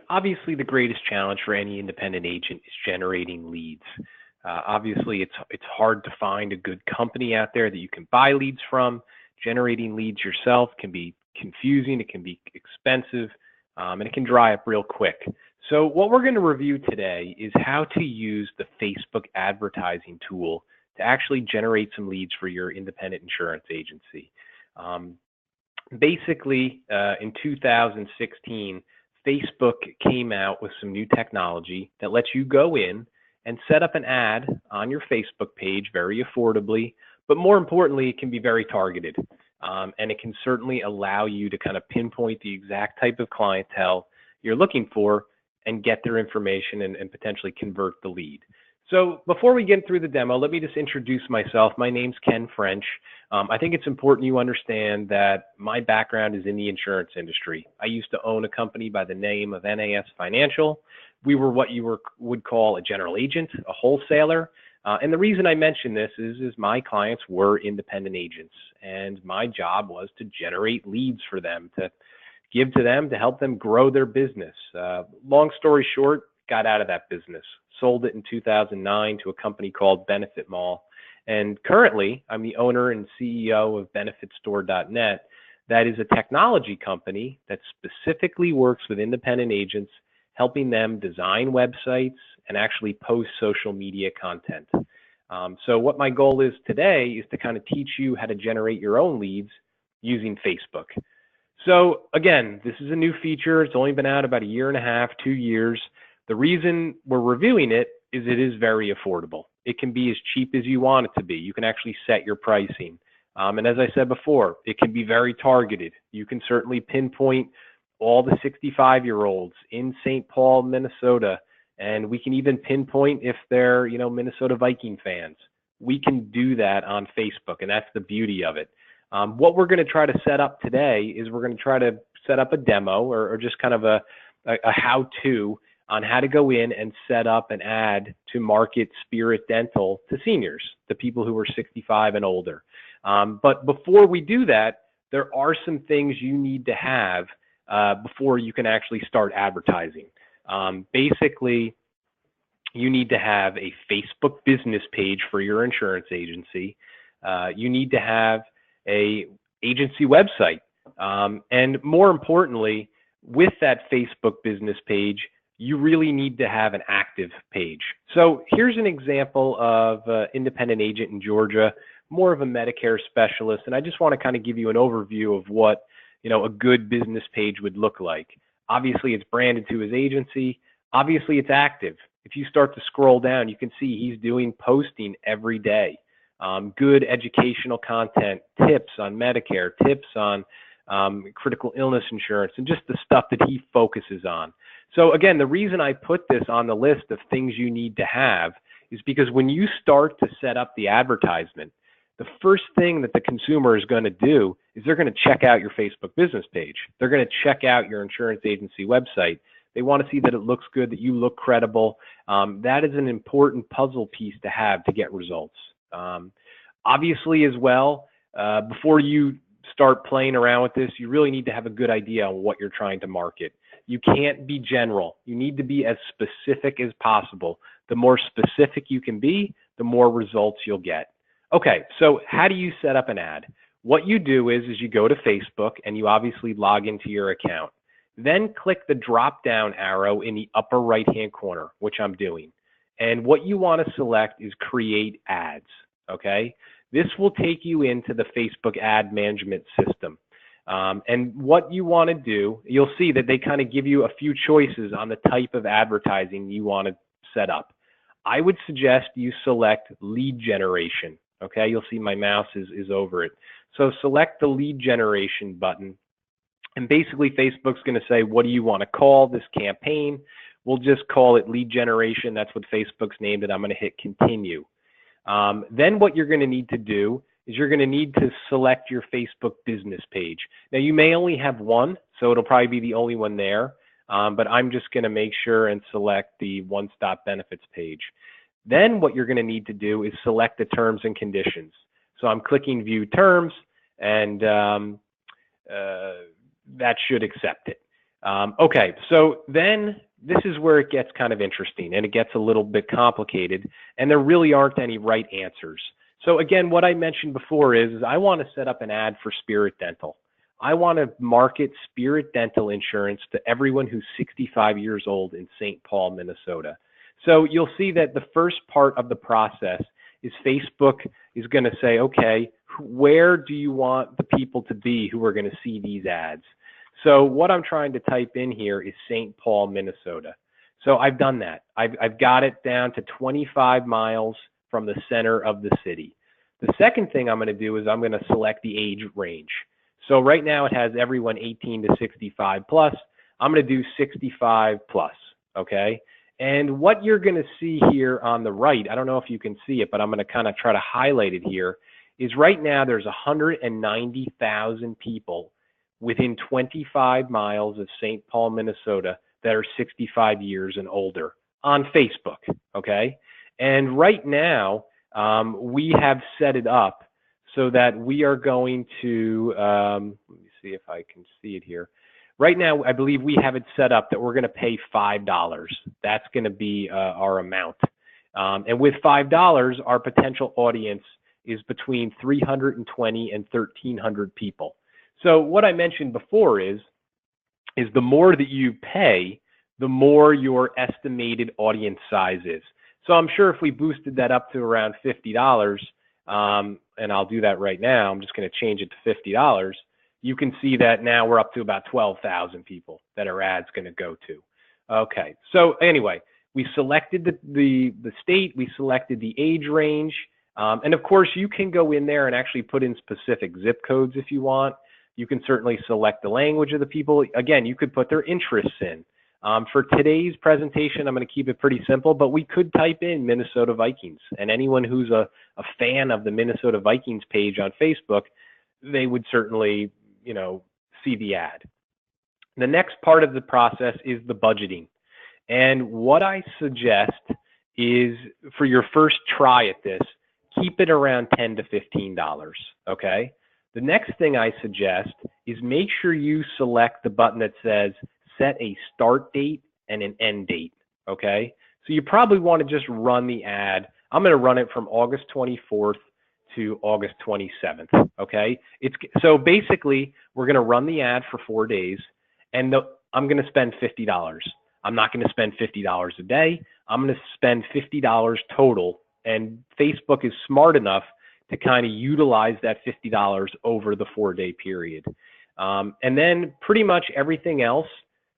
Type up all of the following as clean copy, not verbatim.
obviously the greatest challenge for any independent agent is generating leads. Obviously, it's hard to find a good company out there that you can buy leads from. Generating leads yourself can be confusing, it can be expensive, and it can dry up real quick. So what we're going to review today is how to use the Facebook advertising tool to actually generate some leads for your independent insurance agency. Basically, in 2016, Facebook came out with some new technology that lets you go in and set up an ad on your Facebook page very affordably, but more importantly, it can be very targeted. And it can certainly allow you to kind of pinpoint the exact type of clientele you're looking for and get their information and potentially convert the lead. So before we get through the demo, let me just introduce myself. My name's Ken French. I think it's important you understand that my background is in the insurance industry. I used to own a company by the name of NAS Financial. We were what you would call a general agent, a wholesaler. And the reason I mention this is my clients were independent agents, and my job was to generate leads for them, to give to them, to help them grow their business. Long story short, got out of that business, sold it in 2009 to a company called Benefit Mall. And currently, I'm the owner and CEO of BenefitStore.net. That is a technology company that specifically works with independent agents, helping them design websites and actually post social media content. So what my goal is today is to kind of teach you how to generate your own leads using Facebook. So again, this is a new feature. It's only been out about a year and a half, 2 years. The reason we're reviewing it is very affordable. It can be as cheap as you want it to be. You can actually set your pricing. And as I said before, it can be very targeted. You can certainly pinpoint all the 65-year-olds in St. Paul, Minnesota, and we can even pinpoint if they're, Minnesota Viking fans. We can do that on Facebook, and that's the beauty of it. What we're going to try to set up today is we're going to try to set up a demo or just kind of a how-to on how to go in and set up an ad to market Spirit Dental to seniors, to people who are 65 and older. But before we do that, there are some things you need to have before you can actually start advertising. Basically, you need to have a Facebook business page for your insurance agency. You need to have a agency website. And more importantly, with that Facebook business page, you really need to have an active page. So here's an example of an independent agent in Georgia, more of a Medicare specialist. And I just want to kind of give you an overview of what a good business page would look like. Obviously, it's branded to his agency. Obviously, it's active. If you start to scroll down, you can see he's doing posting every day. Good educational content, tips on Medicare, tips on critical illness insurance, and just the stuff that he focuses on. So again, the reason I put this on the list of things you need to have is because when you start to set up the advertisement, the first thing that the consumer is going to do is they're going to check out your Facebook business page. They're going to check out your insurance agency website. They want to see that it looks good, that you look credible. That is an important puzzle piece to have to get results. Obviously, as well, before you start playing around with this, you really need to have a good idea on what you're trying to market. You can't be general. You need to be as specific as possible. The more specific you can be, the more results you'll get. Okay, so how do you set up an ad? What you do is you go to Facebook and you obviously log into your account. Then click the drop-down arrow in the upper right-hand corner, which I'm doing. And what you want to select is Create Ads, okay? This will take you into the Facebook ad management system. And what you want to do, you'll see that they kind of give you a few choices on the type of advertising you want to set up. I would suggest you select lead generation, okay? You'll see my mouse is over it. So select the lead generation button. And basically, Facebook's going to say, what do you want to call this campaign? We'll just call it lead generation. That's what Facebook's named it. I'm going to hit continue. Then what you're going to need to do is you're going to need to select your Facebook business page. Now, you may only have one, so it'll probably be the only one there. But I'm just going to make sure and select the one-stop benefits page. Then what you're going to need to do is select the terms and conditions. So I'm clicking view terms, and that should accept it. Okay, so then this is where it gets kind of interesting and it gets a little bit complicated, and there really aren't any right answers. So again, what I mentioned before is I want to set up an ad for Spirit Dental. I want to market Spirit Dental insurance to everyone who's 65 years old in St. Paul, Minnesota. So you'll see that the first part of the process is Facebook is going to say, okay, where do you want the people to be who are going to see these ads? So what I'm trying to type in here is St. Paul, Minnesota. So I've done that. I've got it down to 25 miles from the center of the city. The second thing I'm going to do is I'm going to select the age range. So right now it has everyone 18 to 65 plus. I'm going to do 65 plus, okay? And what you're going to see here on the right, I don't know if you can see it, but I'm going to kind of try to highlight it here, is right now there's 190,000 people within 25 miles of St. Paul, Minnesota that are 65 years and older on Facebook, okay? And right now, we have set it up so that we are going to, let me see if I can see it here. Right now, I believe we have it set up that we're going to pay $5. That's going to be our amount. And with $5, our potential audience is between 320 and 1,300 people. So what I mentioned before is the more that you pay, the more your estimated audience size is. So I'm sure if we boosted that up to around $50, and I'll do that right now, I'm just going to change it to $50, you can see that now we're up to about 12,000 people that our ad's going to go to. Okay, so anyway, we selected the state, we selected the age range, and of course you can go in there and actually put in specific zip codes if you want. You can certainly select the language of the people. Again, you could put their interests in. For today's presentation, I'm going to keep it pretty simple, but we could type in Minnesota Vikings, and anyone who's a fan of the Minnesota Vikings page on Facebook, they would certainly, see the ad. The next part of the process is the budgeting. And what I suggest is for your first try at this, keep it around $10 to $15, okay? The next thing I suggest is make sure you select the button that says set a start date and an end date, okay? So you probably want to just run the ad. I'm going to run it from August 24th to August 27th, okay? So basically, we're going to run the ad for 4 days, and I'm going to spend $50. I'm not going to spend $50 a day. I'm going to spend $50 total, and Facebook is smart enough to kind of utilize that $50 over the 4-day period. And then pretty much everything else,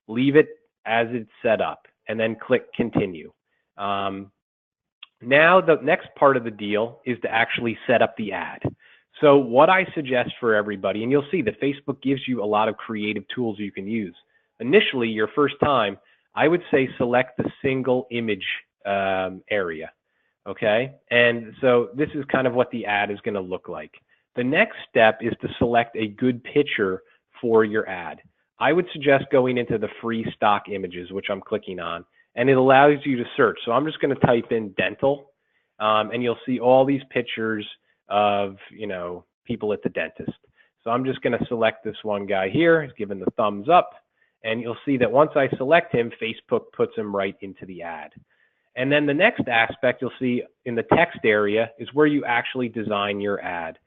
leave it as it's set up, and then click continue. Now the next part of the deal is to actually set up the ad. So what I suggest for everybody, and you'll see that Facebook gives you a lot of creative tools you can use. Initially, your first time, I would say select the single image area, okay? And so this is kind of what the ad is going to look like. The next step is to select a good picture for your ad. I would suggest going into the free stock images, which I'm clicking on, and it allows you to search. So I'm just going to type in dental, and you'll see all these pictures of, people at the dentist. So I'm just going to select this one guy here. He's given the thumbs up, and you'll see that once I select him, Facebook puts him right into the ad. And then the next aspect you'll see in the text area is where you actually design your ad.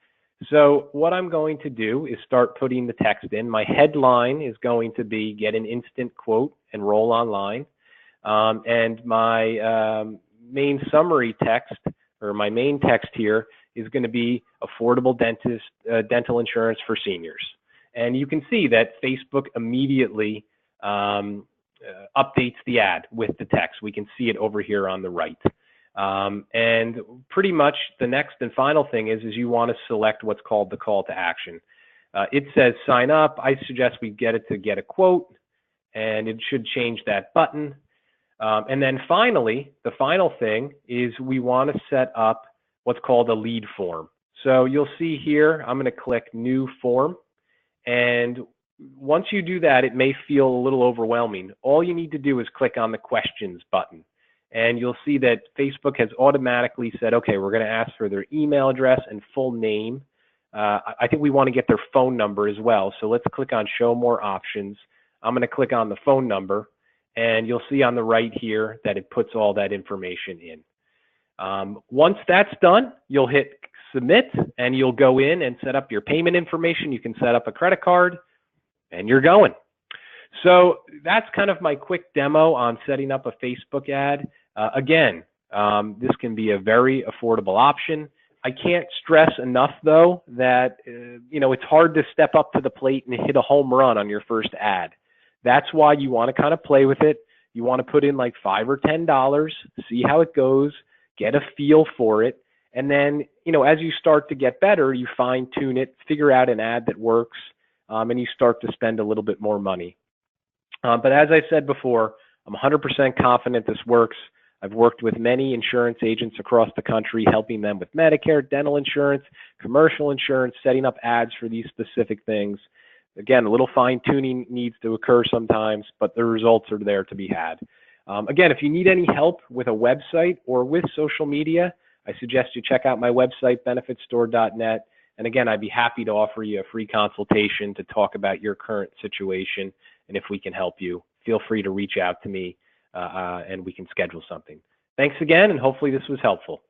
So what I'm going to do is start putting the text in. My headline is going to be get an instant quote, enroll online. And my main summary text, or my main text here, is going to be affordable dental insurance for seniors. And you can see that Facebook immediately updates the ad with the text. We can see it over here on the right. And pretty much the next and final thing is you want to select what's called the call to action. It says sign up. I suggest we get it to get a quote, and it should change that button. And then finally, the final thing is we want to set up what's called a lead form. So you'll see here, I'm going to click new form. And once you do that, it may feel a little overwhelming. All you need to do is click on the questions button. And you'll see that Facebook has automatically said, okay, we're going to ask for their email address and full name. I think we want to get their phone number as well. So let's click on show more options. I'm going to click on the phone number, and you'll see on the right here that it puts all that information in. Once that's done, you'll hit submit, and you'll go in and set up your payment information. You can set up a credit card, and you're going. So that's kind of my quick demo on setting up a Facebook ad. Again, this can be a very affordable option. I can't stress enough, though, that it's hard to step up to the plate and hit a home run on your first ad. That's why you want to kind of play with it. You want to put in like $5 or $10, see how it goes, get a feel for it, and then as you start to get better, you fine tune it, figure out an ad that works, and you start to spend a little bit more money. But as I said before, I'm 100% confident this works. I've worked with many insurance agents across the country, helping them with Medicare, dental insurance, commercial insurance, setting up ads for these specific things. Again, a little fine tuning needs to occur sometimes, but the results are there to be had. Again, if you need any help with a website or with social media, I suggest you check out my website, benefitstore.net. And again, I'd be happy to offer you a free consultation to talk about your current situation. And if we can help you, feel free to reach out to me and we can schedule something. Thanks again, and hopefully this was helpful.